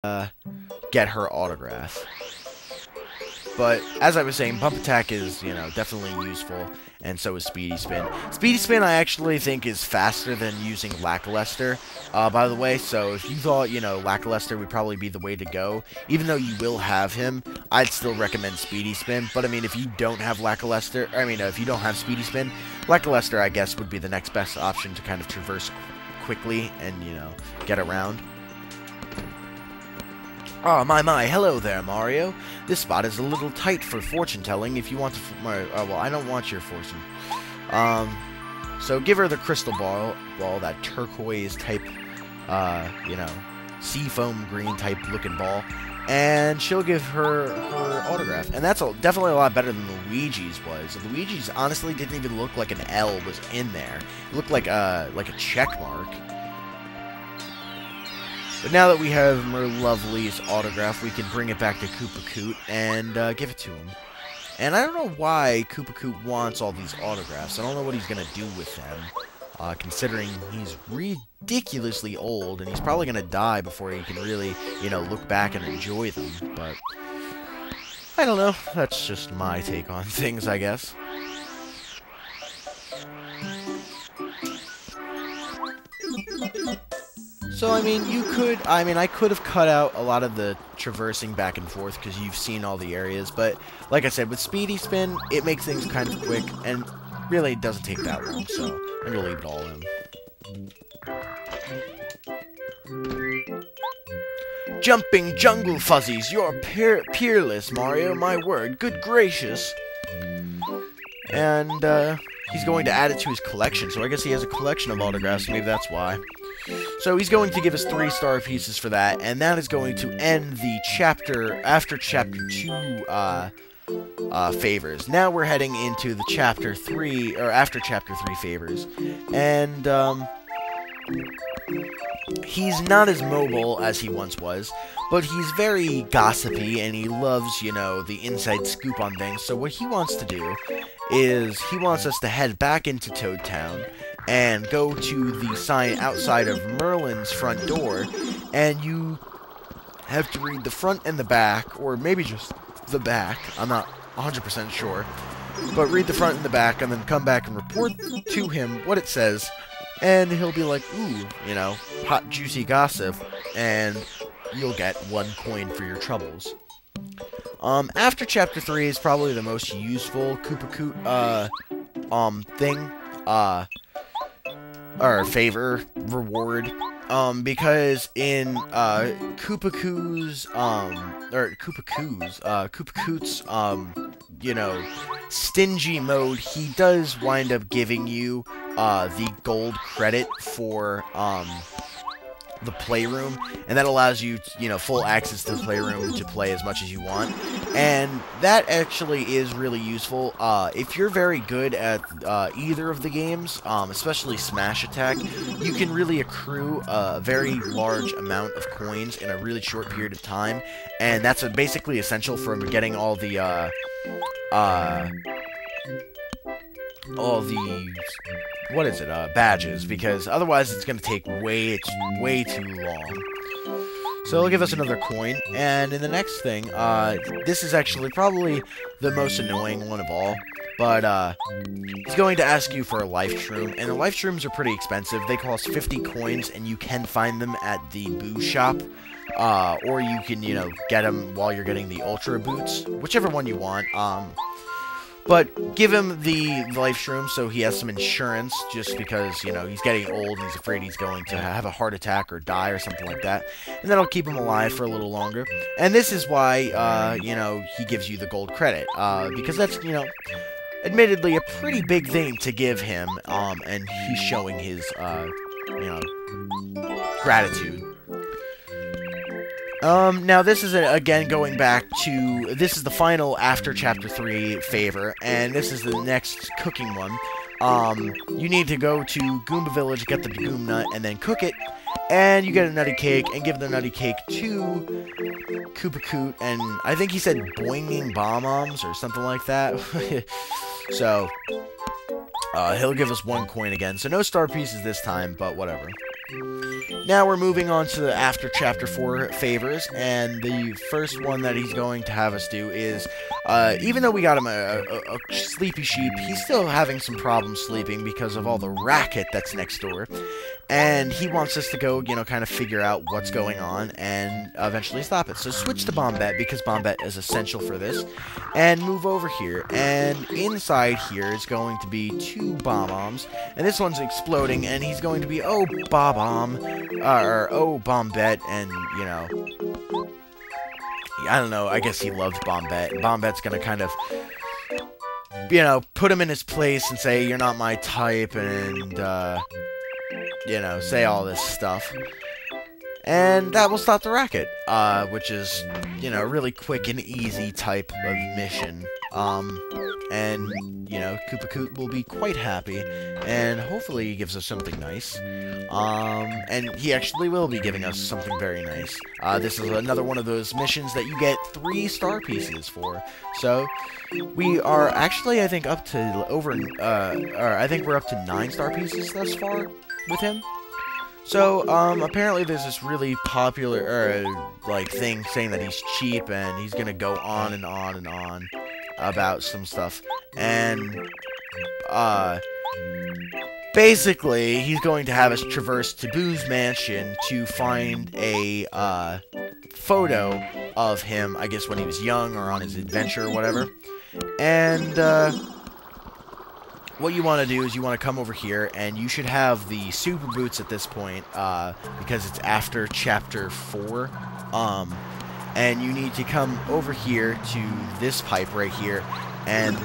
get her autograph. But as I was saying, Bump Attack is, definitely useful, and so is Speedy Spin. Speedy Spin I actually think is faster than using Lackluster, by the way, so if you thought, Lackluster would probably be the way to go, even though you will have him, I'd still recommend Speedy Spin. But I mean, if you don't have Lackluster, if you don't have Speedy Spin, Lackluster, I guess, would be the next best option to kind of traverse quickly and, get around. Oh, my, hello there, Mario. This spot is a little tight for fortune-telling. If you want to... well, I don't want your fortune. So give her the crystal ball, that turquoise-type, seafoam green-type looking ball, and she'll give her autograph. And that's definitely a lot better than Luigi's was. Luigi's honestly didn't even look like an L was in there. It looked like a check mark. But now that we have Merlovely's autograph, we can bring it back to Koot and give it to him. And I don't know why Koot wants all these autographs. I don't know what he's going to do with them, considering he's ridiculously old, and he's probably going to die before he can really, look back and enjoy them. But I don't know. That's just my take on things, I guess. So, I could have cut out a lot of the traversing back and forth because you've seen all the areas, but like I said, with Speedy Spin, it makes things kind of quick, and really it doesn't take that long, so I'm going to leave it all in. Jumping Jungle Fuzzies, you're peerless, Mario, my word, good gracious. And, he's going to add it to his collection, so I guess he has a collection of autographs, maybe that's why. So he's going to give us 3 star pieces for that, and that is going to end the chapter, after Chapter 2, favors. Now we're heading into the Chapter 3, or after Chapter 3 favors, and, he's not as mobile as he once was, but he's very gossipy, and he loves, the inside scoop on things, so what he wants to do is, he wants us to head back into Toad Town, and go to the sign outside of Merlin's front door, and you have to read the front and the back, or maybe just the back, I'm not 100% sure, but read the front and the back, and then come back and report to him what it says, and he'll be like, ooh, hot juicy gossip, and you'll get 1 coin for your troubles. After Chapter 3 is probably the most useful Koopa thing, or favor, reward, because in, Koopa Koot's, stingy mode, he does wind up giving you, the gold credit for, the playroom, and that allows you, full access to the playroom to play as much as you want, and that actually is really useful. If you're very good at either of the games, especially Smash Attack, you can really accrue a very large amount of coins in a really short period of time, and that's basically essential for getting all the badges, because otherwise it's going to take way too long. So it'll give us another coin, and in the next thing, this is actually probably the most annoying one of all, but, he's going to ask you for a life shroom, and the life shrooms are pretty expensive. They cost 50 coins, and you can find them at the Boo Shop, or you can, get them while you're getting the Ultra Boots, whichever one you want, but give him the life shroom so he has some insurance, just because, he's getting old and he's afraid he's going to have a heart attack or die or something like that. And that'll keep him alive for a little longer. And this is why, he gives you the gold credit. Because that's, admittedly a pretty big thing to give him, and he's showing his, gratitude. Now this is, again, going back to, this is the final after Chapter 3 favor, and this is the next cooking one. You need to go to Goomba Village, get the Goom Nut, and then cook it, and you get a nutty cake, and give the nutty cake to Koopa Koot, and I think he said boinging bombs or something like that. So, he'll give us 1 coin again, so no star pieces this time, but whatever. Now we're moving on to the after Chapter 4 favors, and the first one that he's going to have us do is, even though we got him a sleepy sheep, he's still having some problems sleeping because of all the racket that's next door. And he wants us to go, kind of figure out what's going on and eventually stop it. So switch to Bombette, because Bombette is essential for this. And move over here. And inside here is going to be 2 Bob-ombs. And this one's exploding, and he's going to be, oh, Bob-omb, or oh, Bombette, and, I don't know, I guess he loves Bombette. And Bombette's going to kind of, put him in his place and say, you're not my type, and, say all this stuff. And that will stop the racket, which is, a really quick and easy type of mission. And, Koopa Koot will be quite happy, and hopefully he gives us something nice. And he actually will be giving us something very nice. This is another one of those missions that you get 3 star pieces for. So, we are actually, I think, up to I think we're up to 9 star pieces thus far with him. So, apparently there's this really popular, thing saying that he's cheap, and he's gonna go on and on and on about some stuff. And, basically, he's going to have us traverse to Boo's mansion to find a, photo of him, I guess when he was young, or on his adventure, or whatever. And, what you want to do is you want to come over here, and you should have the super boots at this point, because it's after Chapter 4, and you need to come over here to this pipe right here, and,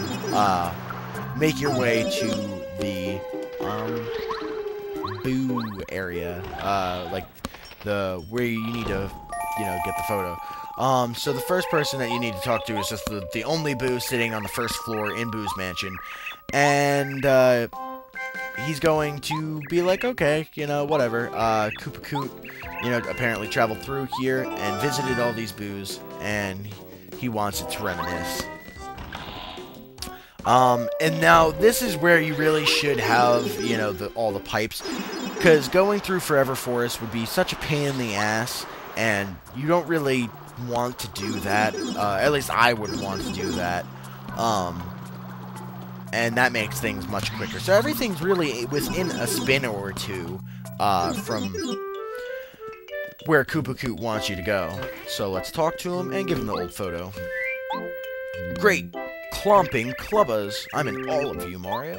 make your way to the, Boo area, where you need to, get the photo. So the first person that you need to talk to is just the only Boo sitting on the first floor in Boo's mansion. And, he's going to be like, okay, whatever. Koopa Koot, apparently traveled through here and visited all these Boos, and he wants it to reminisce. And now, this is where you really should have, all the pipes, because going through Forever Forest would be such a pain in the ass, and you don't really want to do that. At least I wouldn't want to do that. And that makes things much quicker. So everything's really within a spin or 2 from where Koopa Koot wants you to go. So let's talk to him and give him the old photo. Great clomping clubbers. I'm in all of you, Mario.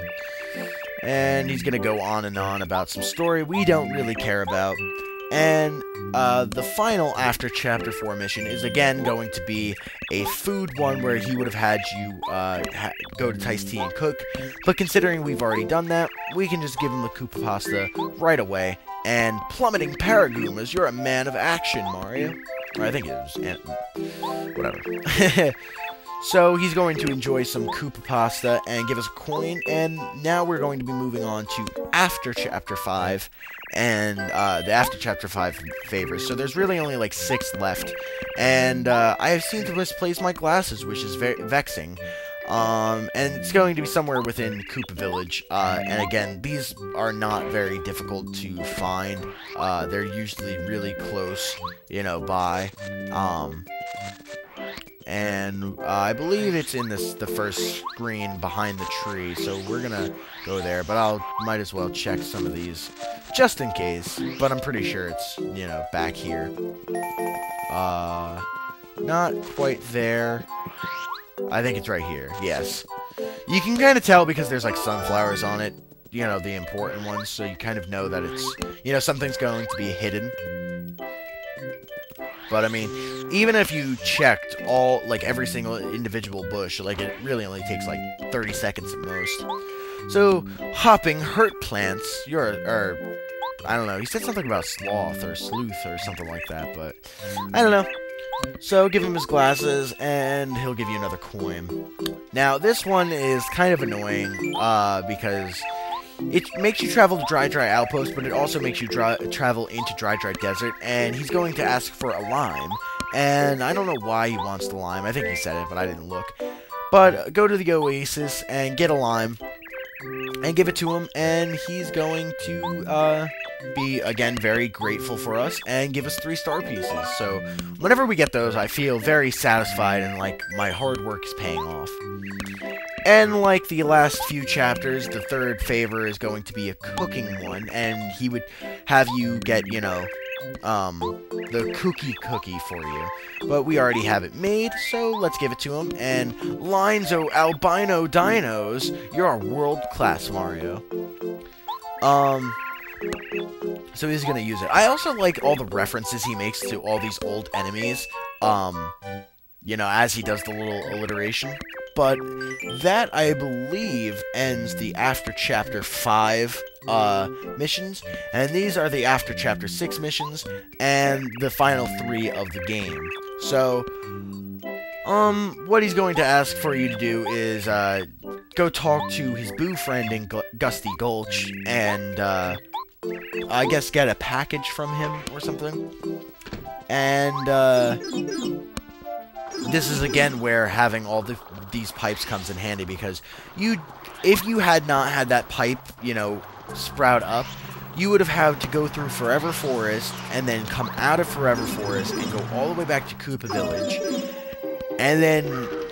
And he's gonna go on and on about some story we don't really care about. And the final after Chapter 4 mission is again going to be a food one where he would have had you go to Tice Tea and cook. But considering we've already done that, we can just give him the Koopa Pasta right away. And plummeting Paragoomas, you're a man of action, Mario. Or I think it was, whatever. So he's going to enjoy some Koopa Pasta and give us a coin. And now we're going to be moving on to after Chapter 5. And the after Chapter 5 favors. So there's really only like 6 left. And I seem to misplace my glasses, which is very vexing. And it's going to be somewhere within Koopa Village. And again, these are not very difficult to find. They're usually really close, by. And I believe it's in the first screen behind the tree, so we're gonna go there, but might as well check some of these, just in case, but I'm pretty sure it's, back here. Not quite there. I think it's right here, yes. You can kind of tell because there's, like, sunflowers on it, the important ones, so you kind of know that it's, something's going to be hidden. But, I mean, even if you checked every single individual bush, it really only takes, 30 seconds at most. So, hopping hurt plants, I don't know, he said something about sloth or sleuth or something like that, but I don't know. So, give him his glasses, and he'll give you another coin. Now, this one is kind of annoying, because it makes you travel to Dry Outpost, but it also makes you travel into Dry Desert, and he's going to ask for a lime, and I don't know why he wants the lime. I think he said it, but I didn't look. But go to the Oasis and get a lime, and give it to him, and he's going to, be, again, very grateful for us and give us 3 star pieces. So whenever we get those, I feel very satisfied and like my hard work is paying off. And like the last few chapters, the third favor is going to be a cooking one, and he would have you get, you know, the cookie for you. But we already have it made, so let's give it to him. And Lines-O Albino Dinos, you're a world-class Mario. So he's gonna use it. I also like all the references he makes to all these old enemies, you know, as he does the little alliteration. But that, I believe, ends the After Chapter 5 missions, and these are the After Chapter 6 missions, and the final 3 of the game. So, what he's going to ask for you to do is, go talk to his boo friend in Gusty Gulch, and, I guess get a package from him or something. And, this is again where having all these pipes comes in handy, because if you had not had that pipe, you know, sprout up, you would have had to go through Forever Forest and then come out of Forever Forest and go all the way back to Koopa Village. And then,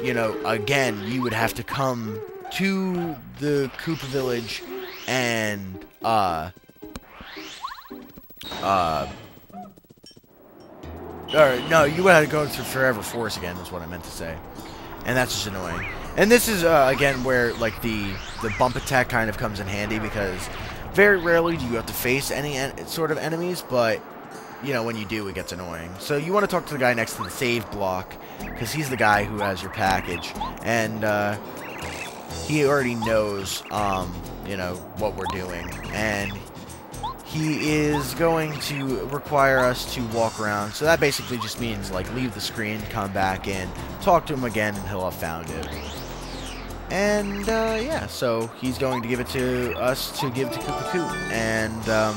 you know, again, you would have to come to the Koopa Village and, or, no, you would have to go through Forever Forest again, is what I meant to say. And that's just annoying. And this is, again, where, like, the bump attack kind of comes in handy, because very rarely do you have to face any sort of enemies, but, you know, when you do, it gets annoying. So you want to talk to the guy next to the save block, because he's the guy who has your package. And, he already knows, you know, what we're doing. And he is going to require us to walk around, so that basically just means, like, leave the screen, come back in, talk to him again, and he'll have found it. And, yeah, so he's going to give it to us to give to Koopa Koot, and, yeah,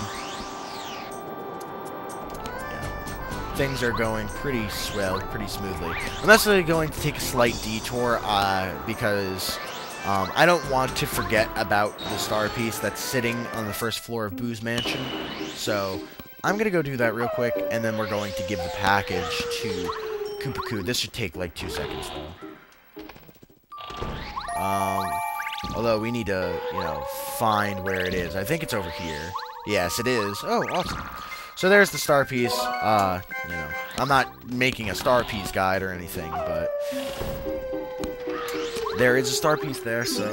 things are going pretty swell, pretty smoothly. I'm actually going to take a slight detour, because I don't want to forget about the star piece that's sitting on the first floor of Boo's mansion. So I'm going to go do that real quick, and then we're going to give the package to Koopa Koot. This should take like 2 seconds, though. Although we need to, you know, find where it is. I think it's over here. Yes, it is. Oh, awesome. So there's the star piece. You know, I'm not making a star piece guide or anything, but there is a star piece there, so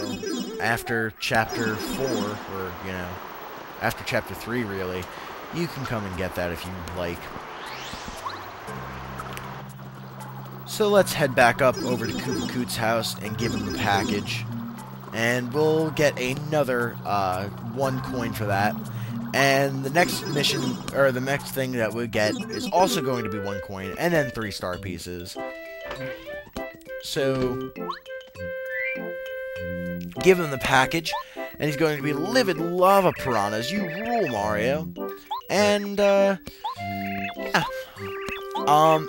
after Chapter 4, or, you know, after Chapter 3, really, you can come and get that if you like. So let's head back up over to Koopa Koot's house and give him the package. And we'll get another 1 coin for that. And the next mission, or the next thing that we get, is also going to be 1 coin, and then 3 star pieces. So give him the package, and he's going to be Livid Lava Piranhas. You rule, Mario. And, yeah.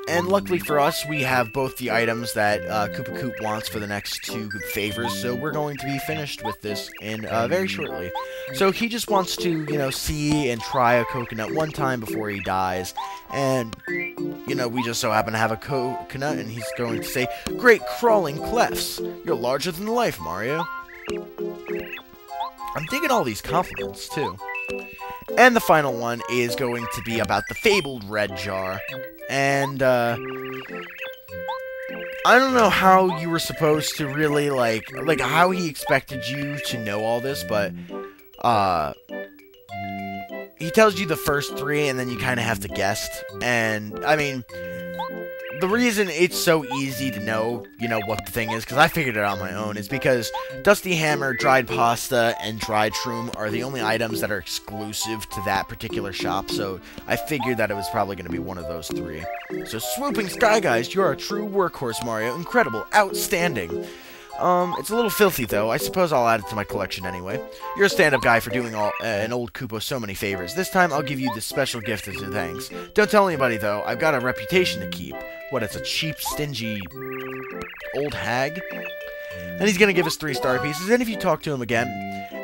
And luckily for us, we have both the items that Koopa Koot wants for the next 2 favors, so we're going to be finished with this in very shortly. So he just wants to, you know, see and try a coconut 1 time before he dies, and, you know, we just so happen to have a coconut, and he's going to say, "Great crawling clefts! You're larger than life, Mario." I'm digging all these compliments, too. And the final one is going to be about the fabled red jar. And, I don't know how you were supposed to really, like, how he expected you to know all this, but, he tells you the first 3, and then you kind of have to guess. And, I mean, the reason it's so easy to know, you know, what the thing is, because I figured it out on my own, is because Dusty Hammer, Dried Pasta, and Dried Shroom are the only items that are exclusive to that particular shop, so I figured that it was probably going to be one of those 3. So, Swooping Sky Guys, you're a true workhorse, Mario. Incredible. Outstanding. It's a little filthy, though. I suppose I'll add it to my collection anyway. You're a stand-up guy for doing an old Koopa so many favors. This time, I'll give you this special gift as a thanks. Don't tell anybody, though. I've got a reputation to keep. What, it's a cheap, stingy old hag? And he's going to give us 3 star pieces, and if you talk to him again,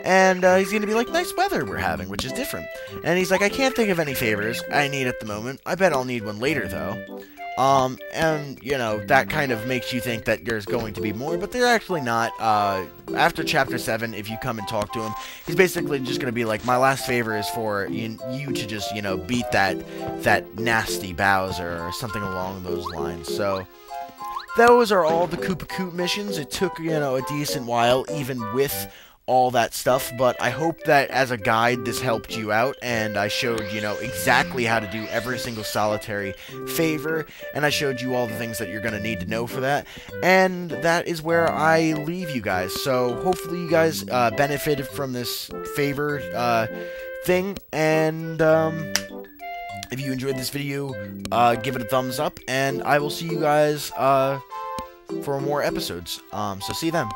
and he's going to be like, nice weather we're having, which is different. And he's like, I can't think of any favors I need at the moment. I bet I'll need one later, though. And, you know, that kind of makes you think that there's going to be more, but they're actually not. After Chapter 7, if you come and talk to him, he's basically just going to be like, my last favor is for you to just, you know, beat that nasty Bowser, or something along those lines. So, those are all the Koopa Koot missions. It took, you know, a decent while, even with all that stuff, but I hope that as a guide this helped you out, and I showed, you know, exactly how to do every single solitary favor, and I showed you all the things that you're going to need to know for that, and that is where I leave you guys. So hopefully you guys benefited from this favor thing, and if you enjoyed this video, give it a thumbs up, and I will see you guys for more episodes. So see you then.